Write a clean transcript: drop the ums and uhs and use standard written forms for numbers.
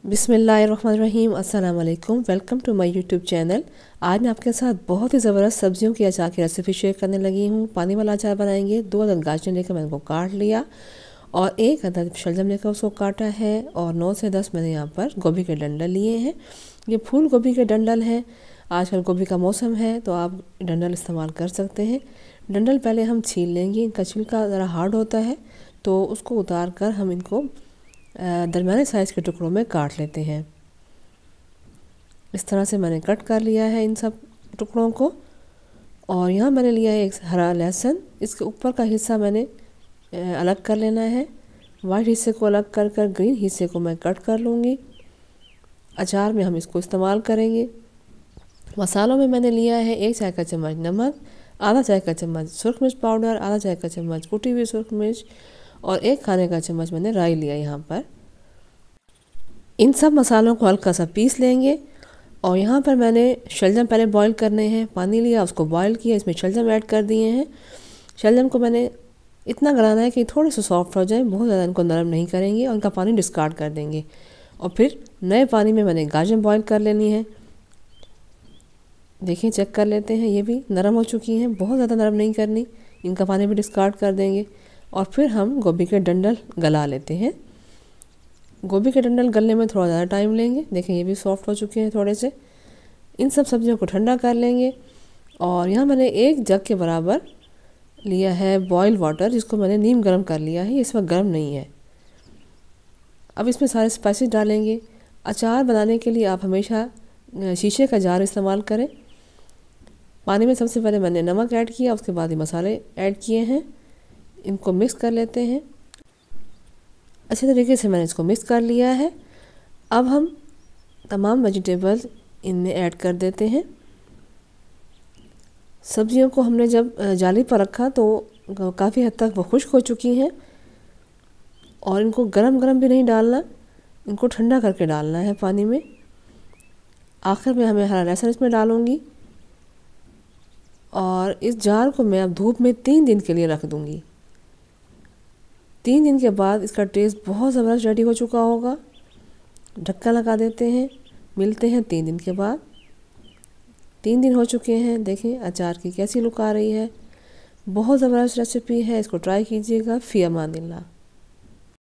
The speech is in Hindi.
बिस्मिल्लाहिर्रहमानिर्रहीम, अस्सलाम वालेकुम। Welcome to my YouTube channel. आज मैं आपके साथ बहुत ही ज़बरदस्त सब्जियों की अचार की रेसिपी शेयर करने लगी हूँ। पानी वाला अचार बनाएंगे। 2 अदद गाजर लेकर मैंने उनको काट लिया और 1 अदद शलजम लेकर उसको काटा है और 9 से 10 मैंने यहाँ पर गोभी के डंडल लिए हैं। ये फूल गोभी के डंडल हैं। आजकल गोभी का मौसम है तो आप डंडल इस्तेमाल कर सकते हैं। डंडल पहले हम छील लेंगे। इनका छिलका ज़रा हार्ड होता है तो उसको उतार कर हम इनको दरमियाने साइज़ के टुकड़ों में काट लेते हैं। इस तरह से मैंने कट कर लिया है इन सब टुकड़ों को। और यहाँ मैंने लिया है एक हरा लहसुन। इसके ऊपर का हिस्सा मैंने अलग कर लेना है। वाइट हिस्से को अलग कर कर ग्रीन हिस्से को मैं कट कर लूँगी। अचार में हम इसको इस्तेमाल करेंगे। मसालों में मैंने लिया है 1 चाय का चम्मच नमक, आधा चाय का चम्मच सुरख मिर्च पाउडर, आधा चाय का चम्मच कुटी हुई सुरख मिर्च और 1 खाने का चम्मच मैंने राई लिया। यहाँ पर इन सब मसालों को हल्का सा पीस लेंगे। और यहाँ पर मैंने शलजम पहले बॉईल करने हैं। पानी लिया, उसको बॉईल किया, इसमें शलजम ऐड कर दिए हैं। शलजम को मैंने इतना गलाना है कि थोड़े से सॉफ्ट हो जाए, बहुत ज़्यादा इनको नरम नहीं करेंगे और उनका पानी डिस्कार्ड कर देंगे। और फिर नए पानी में मैंने गाजर बॉईल कर लेनी है। देखिए, चेक कर लेते हैं, ये भी नरम हो चुकी हैं। बहुत ज़्यादा नरम नहीं करनी, इनका पानी भी डिस्कार्ड कर देंगे। और फिर हम गोभी के डंडल गला लेते हैं। गोभी के डंडल गलने में थोड़ा ज़्यादा टाइम लेंगे। देखें, ये भी सॉफ्ट हो चुके हैं थोड़े से। इन सब सब्जियों को ठंडा कर लेंगे। और यहाँ मैंने 1 जग के बराबर लिया है बॉयल वाटर, जिसको मैंने नीम गर्म कर लिया है। इस वक्त गर्म नहीं है। अब इसमें सारे स्पाइसेस डालेंगे। अचार बनाने के लिए आप हमेशा शीशे का जार इस्तेमाल करें। पानी में सबसे पहले मैंने नमक ऐड किया, उसके बाद ये मसाले ऐड किए हैं। इनको मिक्स कर लेते हैं। अच्छे तरीके से मैंने इसको मिक्स कर लिया है। अब हम तमाम वेजिटेबल्स इनमें ऐड कर देते हैं। सब्जियों को हमने जब जाली पर रखा तो काफ़ी हद तक वो खुश्क हो चुकी हैं। और इनको गरम गरम भी नहीं डालना, इनको ठंडा करके डालना है पानी में। आखिर में हमें हरा लहसुन इसमें डालूँगी। और इस जार को मैं अब धूप में 3 दिन के लिए रख दूँगी। 3 दिन के बाद इसका टेस्ट बहुत ज़बरदस्त रेडी हो चुका होगा। ढक्कन लगा देते हैं। मिलते हैं 3 दिन के बाद। 3 दिन हो चुके हैं। देखें अचार की कैसी लुक आ रही है। बहुत ज़बरदस्त रेसिपी है, इसको ट्राई कीजिएगा। फ़ी अमानिल्लाह।